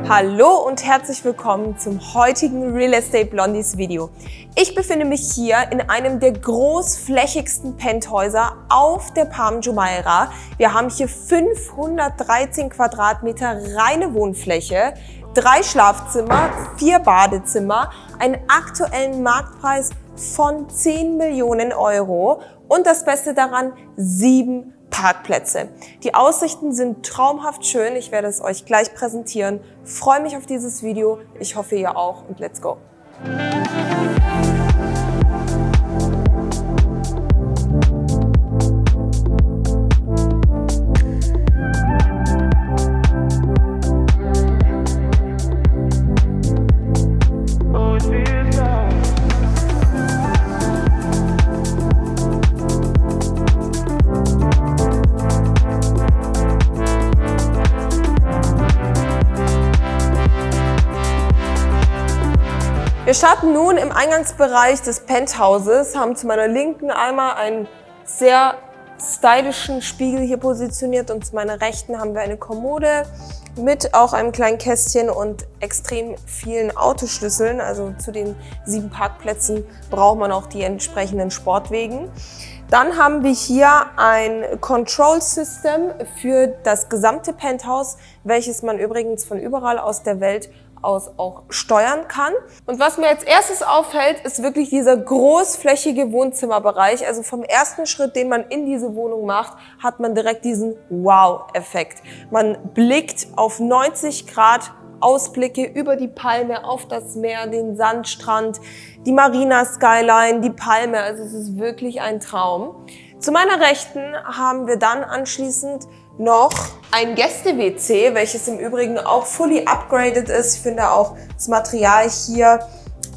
Hallo und herzlich willkommen zum heutigen Real Estate Blondies Video. Ich befinde mich hier in einem der großflächigsten Penthäuser auf der Palm Jumeirah. Wir haben hier 513 Quadratmeter reine Wohnfläche, 3 Schlafzimmer, 4 Badezimmer, einen aktuellen Marktpreis von 10 Millionen Euro und das Beste daran, 7 Parkplätze. Die Aussichten sind traumhaft schön. Ich werde es euch gleich präsentieren. Freue mich auf dieses Video. Ich hoffe, ihr auch und let's go. Wir starten nun im Eingangsbereich des Penthauses, haben zu meiner Linken einmal einen sehr stylischen Spiegel hier positioniert und zu meiner Rechten haben wir eine Kommode mit auch einem kleinen Kästchen und extrem vielen Autoschlüsseln. Also zu den 7 Parkplätzen braucht man auch die entsprechenden Sportwegen. Dann haben wir hier ein Control System für das gesamte Penthouse, welches man übrigens von überall aus der Welt aus auch steuern kann. Und was mir als erstes auffällt, ist wirklich dieser großflächige Wohnzimmerbereich. Also vom ersten Schritt, den man in diese Wohnung macht, hat man direkt diesen Wow-Effekt. Man blickt auf 90 Grad Ausblicke über die Palme, auf das Meer, den Sandstrand, die Marina Skyline, die Palme. Also es ist wirklich ein Traum. Zu meiner Rechten haben wir dann anschließend noch ein Gäste-WC, welches im Übrigen auch fully upgraded ist. Ich finde auch das Material hier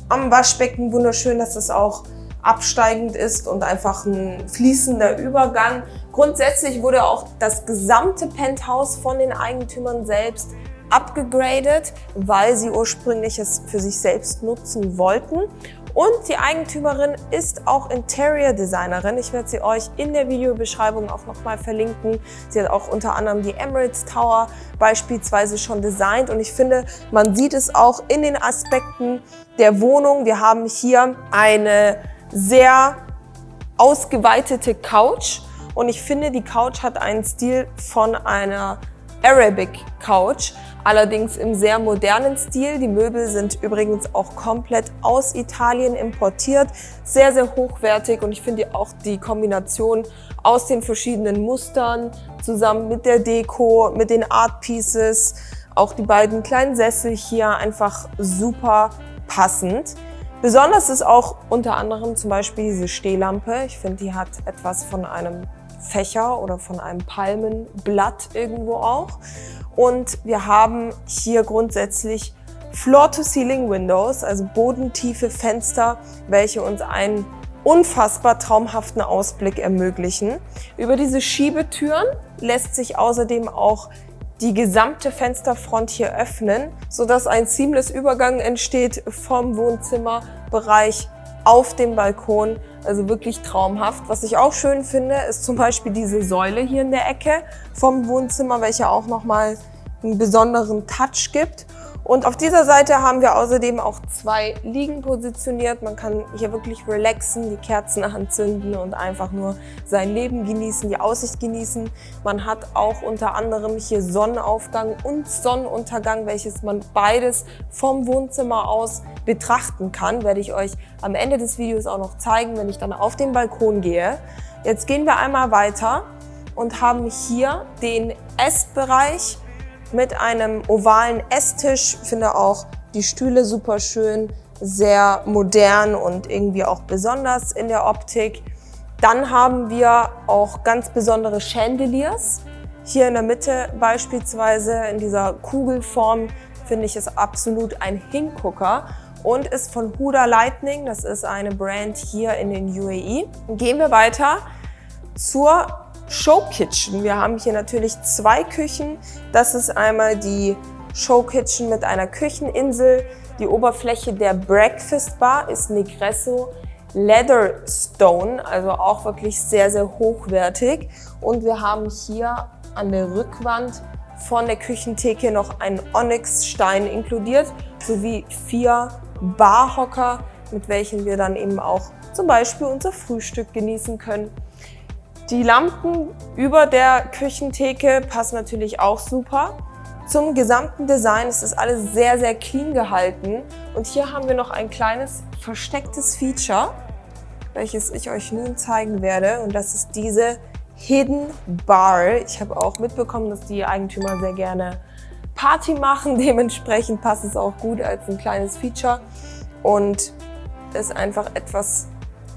am Waschbecken wunderschön, dass es auch absteigend ist und einfach ein fließender Übergang. Grundsätzlich wurde auch das gesamte Penthouse von den Eigentümern selbst abgegradet, weil sie ursprünglich es für sich selbst nutzen wollten. Und die Eigentümerin ist auch Interior Designerin. Ich werde sie euch in der Videobeschreibung auch nochmal verlinken. Sie hat auch unter anderem die Emirates Tower beispielsweise schon designt. Und ich finde, man sieht es auch in den Aspekten der Wohnung. Wir haben hier eine sehr ausgeweitete Couch. Und ich finde, die Couch hat einen Stil von einer Arabic Couch, allerdings im sehr modernen Stil. Die Möbel sind übrigens auch komplett aus Italien importiert, sehr, sehr hochwertig und ich finde auch die Kombination aus den verschiedenen Mustern zusammen mit der Deko, mit den Art Pieces, auch die beiden kleinen Sessel hier einfach super passend. Besonders ist auch unter anderem zum Beispiel diese Stehlampe. Ich finde, die hat etwas von einem Fächer oder von einem Palmenblatt irgendwo auch. Und wir haben hier grundsätzlich Floor-to-Ceiling-Windows, also bodentiefe Fenster, welche uns einen unfassbar traumhaften Ausblick ermöglichen. Über diese Schiebetüren lässt sich außerdem auch die gesamte Fensterfront hier öffnen, sodass ein seamless Übergang entsteht vom Wohnzimmerbereich auf dem Balkon, also wirklich traumhaft. Was ich auch schön finde, ist zum Beispiel diese Säule hier in der Ecke vom Wohnzimmer, welche auch nochmal einen besonderen Touch gibt. Und auf dieser Seite haben wir außerdem auch 2 Liegen positioniert. Man kann hier wirklich relaxen, die Kerzen anzünden und einfach nur sein Leben genießen, die Aussicht genießen. Man hat auch unter anderem hier Sonnenaufgang und Sonnenuntergang, welches man beides vom Wohnzimmer aus betrachten kann. Werde ich euch am Ende des Videos auch noch zeigen, wenn ich dann auf den Balkon gehe. Jetzt gehen wir einmal weiter und haben hier den Essbereich mit einem ovalen Esstisch. Ich finde auch die Stühle super schön, sehr modern und irgendwie auch besonders in der Optik. Dann haben wir auch ganz besondere Chandeliers. Hier in der Mitte beispielsweise in dieser Kugelform finde ich es absolut ein Hingucker und ist von Huda Lighting. Das ist eine Brand hier in den UAE. Gehen wir weiter zur Show Kitchen. Wir haben hier natürlich 2 Küchen. Das ist einmal die Show Kitchen mit einer Kücheninsel. Die Oberfläche der Breakfast Bar ist Negresso Leatherstone, also auch wirklich sehr, sehr hochwertig. Und wir haben hier an der Rückwand von der Küchentheke noch einen Onyxstein inkludiert, sowie 4 Barhocker, mit welchen wir dann eben auch zum Beispiel unser Frühstück genießen können. Die Lampen über der Küchentheke passen natürlich auch super. Zum gesamten Design ist das alles sehr, sehr clean gehalten. Und hier haben wir noch ein kleines verstecktes Feature, welches ich euch nun zeigen werde. Und das ist diese Hidden Bar. Ich habe auch mitbekommen, dass die Eigentümer sehr gerne Party machen. Dementsprechend passt es auch gut als ein kleines Feature. Und ist einfach etwas,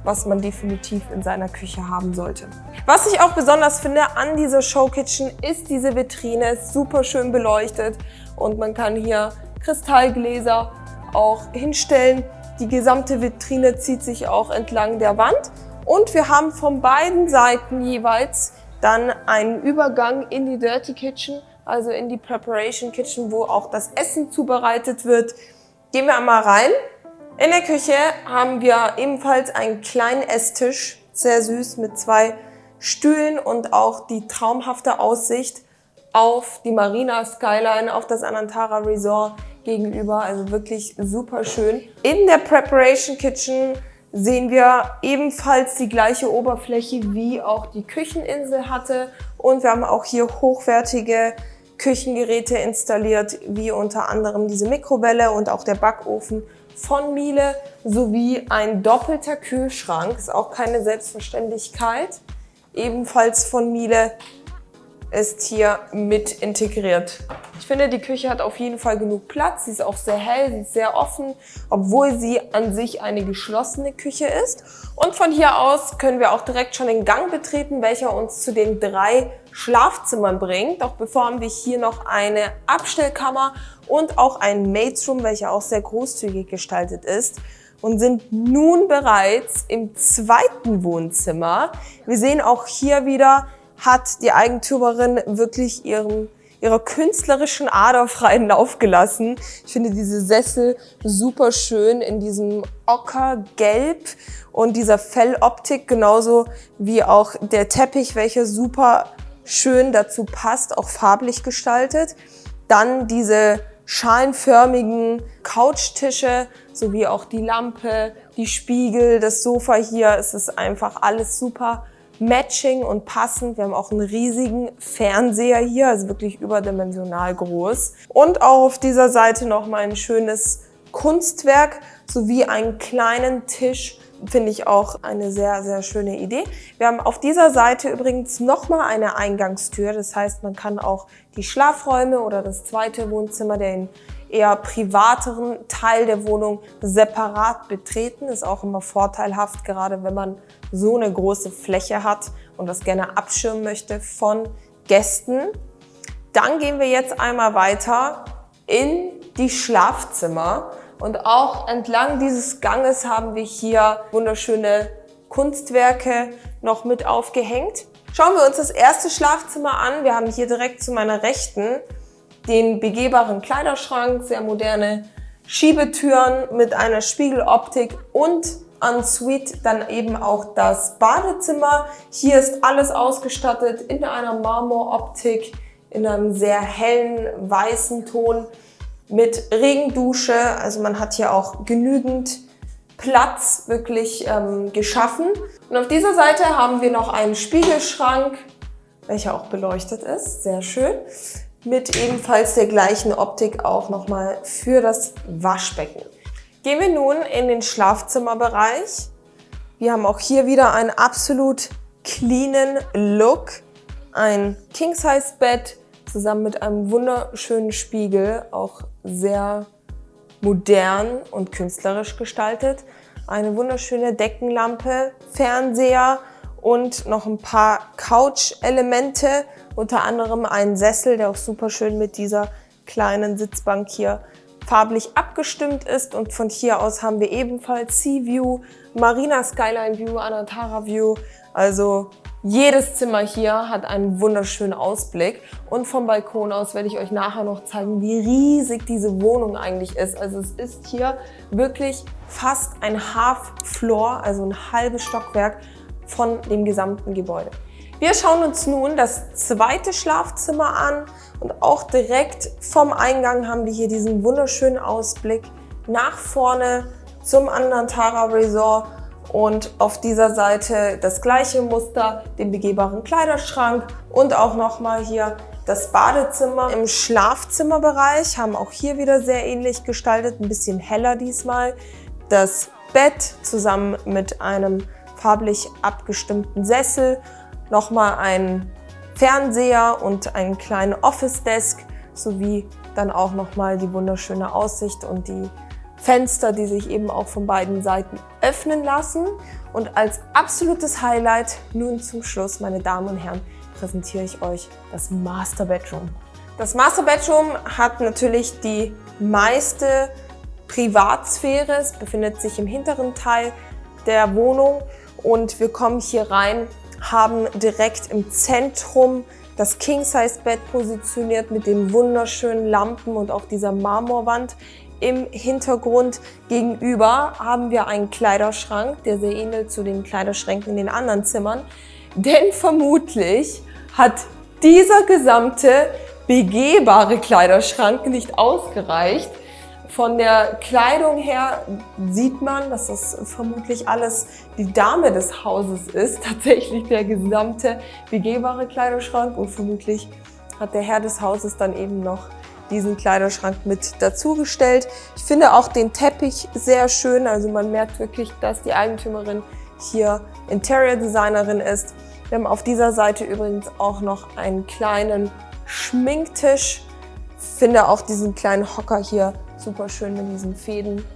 was man definitiv in seiner Küche haben sollte. Was ich auch besonders finde an dieser Show Kitchen ist diese Vitrine, super schön beleuchtet und man kann hier Kristallgläser auch hinstellen. Die gesamte Vitrine zieht sich auch entlang der Wand und wir haben von beiden Seiten jeweils dann einen Übergang in die Dirty Kitchen, also in die Preparation Kitchen, wo auch das Essen zubereitet wird. Gehen wir einmal rein. In der Küche haben wir ebenfalls einen kleinen Esstisch, sehr süß, mit 2 Stühlen und auch die traumhafte Aussicht auf die Marina Skyline, auf das Anantara Resort gegenüber, also wirklich super schön. In der Preparation Kitchen sehen wir ebenfalls die gleiche Oberfläche, wie auch die Kücheninsel hatte und wir haben auch hier hochwertige Küchengeräte installiert, wie unter anderem diese Mikrowelle und auch der Backofen von Miele sowie ein doppelter Kühlschrank, ist auch keine Selbstverständlichkeit, ebenfalls von Miele, ist hier mit integriert. Ich finde, die Küche hat auf jeden Fall genug Platz, sie ist auch sehr hell, sie ist sehr offen, obwohl sie an sich eine geschlossene Küche ist. Und von hier aus können wir auch direkt schon den Gang betreten, welcher uns zu den 3 Schlafzimmern bringt. Doch bevor haben wir hier noch eine Abstellkammer und auch ein Maid's Room, welcher auch sehr großzügig gestaltet ist. Und sind nun bereits im 2. Wohnzimmer. Wir sehen auch hier wieder, hat die Eigentümerin wirklich ihrer künstlerischen Ader freien Lauf gelassen. Ich finde diese Sessel super schön in diesem Ockergelb und dieser Felloptik, genauso wie auch der Teppich, welcher super schön dazu passt, auch farblich gestaltet. Dann diese schalenförmigen Couchtische, sowie auch die Lampe, die Spiegel, das Sofa hier. Es ist einfach alles super matching und passend. Wir haben auch einen riesigen Fernseher hier, also wirklich überdimensional groß. Und auch auf dieser Seite nochmal ein schönes Kunstwerk sowie einen kleinen Tisch. Finde ich auch eine sehr, sehr schöne Idee. Wir haben auf dieser Seite übrigens nochmal eine Eingangstür. Das heißt, man kann auch die Schlafräume oder das 2. Wohnzimmer, den eher privateren Teil der Wohnung, separat betreten. Ist auch immer vorteilhaft, gerade wenn man so eine große Fläche hat und das gerne abschirmen möchte von Gästen. Dann gehen wir jetzt einmal weiter in die Schlafzimmer. Und auch entlang dieses Ganges haben wir hier wunderschöne Kunstwerke noch mit aufgehängt. Schauen wir uns das erste Schlafzimmer an. Wir haben hier direkt zu meiner Rechten den begehbaren Kleiderschrank, sehr moderne Schiebetüren mit einer Spiegeloptik und en suite dann eben auch das Badezimmer. Hier ist alles ausgestattet in einer Marmoroptik, in einem sehr hellen weißen Ton mit Regendusche. Also man hat hier auch genügend Platz wirklich geschaffen. Und auf dieser Seite haben wir noch einen Spiegelschrank, welcher auch beleuchtet ist, sehr schön. Mit ebenfalls der gleichen Optik auch nochmal für das Waschbecken. Gehen wir nun in den Schlafzimmerbereich. Wir haben auch hier wieder einen absolut cleanen Look. Ein King-Size-Bett zusammen mit einem wunderschönen Spiegel, auch sehr modern und künstlerisch gestaltet. Eine wunderschöne Deckenlampe, Fernseher und noch ein paar Couch-Elemente, unter anderem einen Sessel, der auch super schön mit dieser kleinen Sitzbank hier farblich abgestimmt ist. Und von hier aus haben wir ebenfalls Sea View, Marina Skyline View, Anantara View. Also Jedes Zimmer hier hat einen wunderschönen Ausblick und vom Balkon aus werde ich euch nachher noch zeigen, wie riesig diese Wohnung eigentlich ist. Also es ist hier wirklich fast ein Half-Floor, also ein halbes Stockwerk von dem gesamten Gebäude. Wir schauen uns nun das zweite Schlafzimmer an und auch direkt vom Eingang haben wir hier diesen wunderschönen Ausblick nach vorne zum Andantara Resort. Und auf dieser Seite das gleiche Muster, den begehbaren Kleiderschrank und auch nochmal hier das Badezimmer. Im Schlafzimmerbereich haben auch hier wieder sehr ähnlich gestaltet, ein bisschen heller diesmal. Das Bett zusammen mit einem farblich abgestimmten Sessel, nochmal ein Fernseher und einen kleinen Office-Desk sowie dann auch nochmal die wunderschöne Aussicht und die Fenster, die sich eben auch von beiden Seiten öffnen lassen. Und als absolutes Highlight nun zum Schluss, meine Damen und Herren, präsentiere ich euch das Master Bedroom. Das Master Bedroom hat natürlich die meiste Privatsphäre. Es befindet sich im hinteren Teil der Wohnung und wir kommen hier rein, haben direkt im Zentrum das King-Size-Bett positioniert mit den wunderschönen Lampen und auch dieser Marmorwand. Im Hintergrund gegenüber haben wir einen Kleiderschrank, der sehr ähnelt zu den Kleiderschränken in den anderen Zimmern. Denn vermutlich hat dieser gesamte begehbare Kleiderschrank nicht ausgereicht. Von der Kleidung her sieht man, dass das vermutlich alles die Dame des Hauses ist. Tatsächlich der gesamte begehbare Kleiderschrank und vermutlich hat der Herr des Hauses dann eben noch diesen Kleiderschrank mit dazugestellt. Ich finde auch den Teppich sehr schön, also man merkt wirklich, dass die Eigentümerin hier Interior Designerin ist. Wir haben auf dieser Seite übrigens auch noch einen kleinen Schminktisch. Ich finde auch diesen kleinen Hocker hier super schön mit diesen Fäden,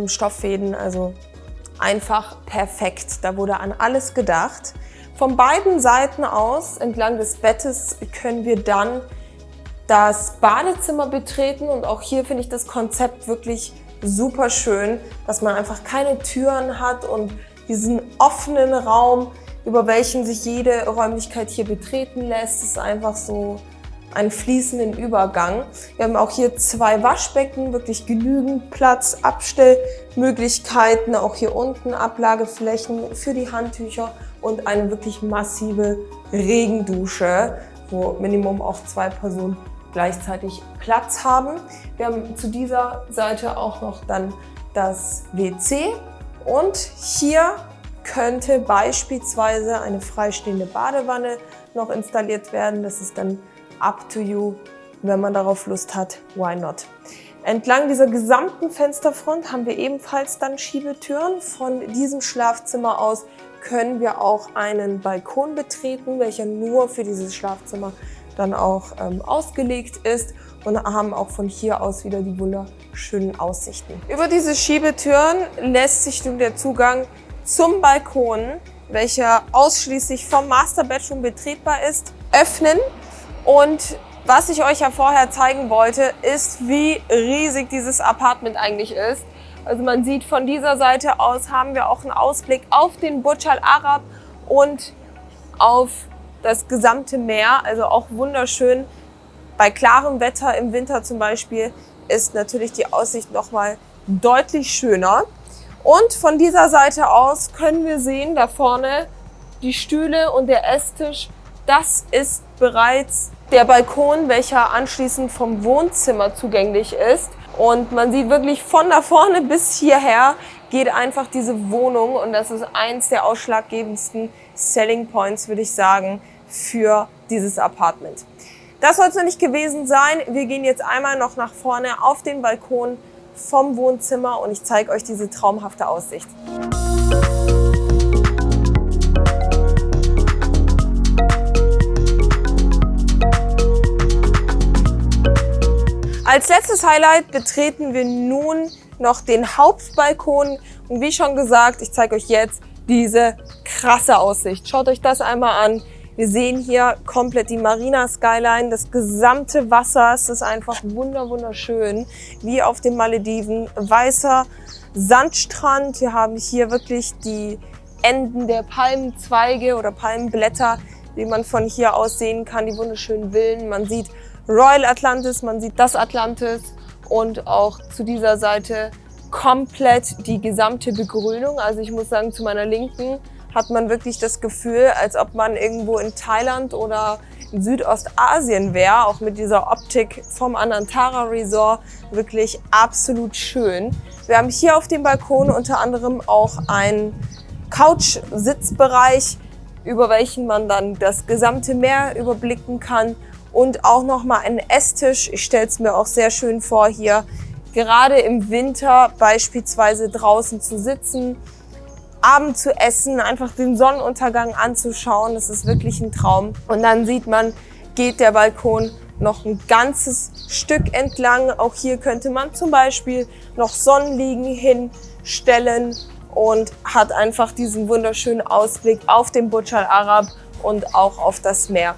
Stofffäden, also einfach perfekt. Da wurde an alles gedacht. Von beiden Seiten aus, entlang des Bettes, können wir dann das Badezimmer betreten und auch hier finde ich das Konzept wirklich super schön, dass man einfach keine Türen hat und diesen offenen Raum, über welchen sich jede Räumlichkeit hier betreten lässt. Es ist einfach so einen fließenden Übergang. Wir haben auch hier 2 Waschbecken, wirklich genügend Platz, Abstellmöglichkeiten, auch hier unten Ablageflächen für die Handtücher und eine wirklich massive Regendusche, wo Minimum auch 2 Personen gleichzeitig Platz haben. Wir haben zu dieser Seite auch noch dann das WC und hier könnte beispielsweise eine freistehende Badewanne noch installiert werden. Das ist dann up to you, wenn man darauf Lust hat, why not? Entlang dieser gesamten Fensterfront haben wir ebenfalls dann Schiebetüren. Von diesem Schlafzimmer aus können wir auch einen Balkon betreten, welcher nur für dieses Schlafzimmer dann auch ausgelegt ist und haben auch von hier aus wieder die wunderschönen Aussichten. Über diese Schiebetüren lässt sich nun der Zugang zum Balkon, welcher ausschließlich vom Master Bedroom betretbar ist, öffnen. Und was ich euch ja vorher zeigen wollte, ist, wie riesig dieses Apartment eigentlich ist. Also man sieht, von dieser Seite aus haben wir auch einen Ausblick auf den Burj Al Arab und auf das gesamte Meer, also auch wunderschön. Bei klarem Wetter im Winter zum Beispiel ist natürlich die Aussicht nochmal deutlich schöner. Und von dieser Seite aus können wir sehen, da vorne die Stühle und der Esstisch. Das ist bereits der Balkon, welcher anschließend vom Wohnzimmer zugänglich ist. Und man sieht wirklich von da vorne bis hierher geht einfach diese Wohnung. Und das ist eins der ausschlaggebendsten Selling Points, würde ich sagen, für dieses Apartment. Das soll es noch nicht gewesen sein. Wir gehen jetzt einmal noch nach vorne auf den Balkon vom Wohnzimmer und ich zeige euch diese traumhafte Aussicht. Als letztes Highlight betreten wir nun noch den Hauptbalkon und wie schon gesagt, ich zeige euch jetzt diese krasse Aussicht. Schaut euch das einmal an. Wir sehen hier komplett die Marina Skyline, das gesamte Wasser. Es ist einfach wunderschön, wie auf den Malediven. Weißer Sandstrand. Wir haben hier wirklich die Enden der Palmenzweige oder Palmenblätter, die man von hier aus sehen kann, die wunderschönen Villen. Man sieht Royal Atlantis, man sieht das Atlantis und auch zu dieser Seite komplett die gesamte Begrünung. Also ich muss sagen, zu meiner Linken hat man wirklich das Gefühl, als ob man irgendwo in Thailand oder in Südostasien wäre, auch mit dieser Optik vom Anantara Resort, wirklich absolut schön. Wir haben hier auf dem Balkon unter anderem auch einen Couch-Sitzbereich, über welchen man dann das gesamte Meer überblicken kann und auch nochmal einen Esstisch. Ich stelle es mir auch sehr schön vor, hier gerade im Winter beispielsweise draußen zu sitzen, Abend zu essen, einfach den Sonnenuntergang anzuschauen. Das ist wirklich ein Traum. Und dann sieht man, geht der Balkon noch ein ganzes Stück entlang. Auch hier könnte man zum Beispiel noch Sonnenliegen hinstellen und hat einfach diesen wunderschönen Ausblick auf den Burj Al Arab und auch auf das Meer.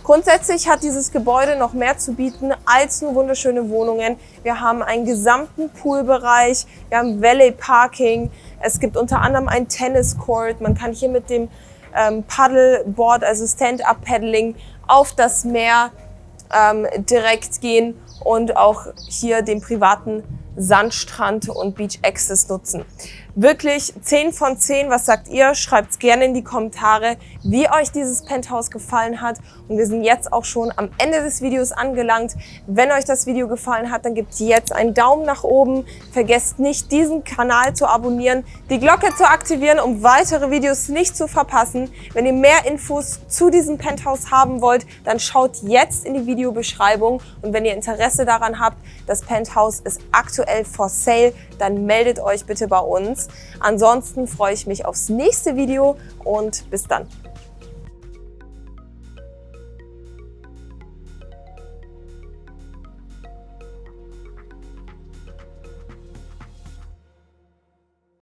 Grundsätzlich hat dieses Gebäude noch mehr zu bieten als nur wunderschöne Wohnungen. Wir haben einen gesamten Poolbereich, wir haben Valet Parking, es gibt unter anderem einen Tenniscourt. Man kann hier mit dem Paddleboard, also Stand-Up-Paddling, auf das Meer direkt gehen und auch hier den privaten Sandstrand und Beach Access nutzen. Wirklich 10 von 10. Was sagt ihr? Schreibt es gerne in die Kommentare, wie euch dieses Penthouse gefallen hat. Und wir sind jetzt auch schon am Ende des Videos angelangt. Wenn euch das Video gefallen hat, dann gebt jetzt einen Daumen nach oben. Vergesst nicht, diesen Kanal zu abonnieren, die Glocke zu aktivieren, um weitere Videos nicht zu verpassen. Wenn ihr mehr Infos zu diesem Penthouse haben wollt, dann schaut jetzt in die Videobeschreibung. Und wenn ihr Interesse daran habt, das Penthouse ist aktuell for sale, dann meldet euch bitte bei uns. Ansonsten freue ich mich aufs nächste Video und bis dann.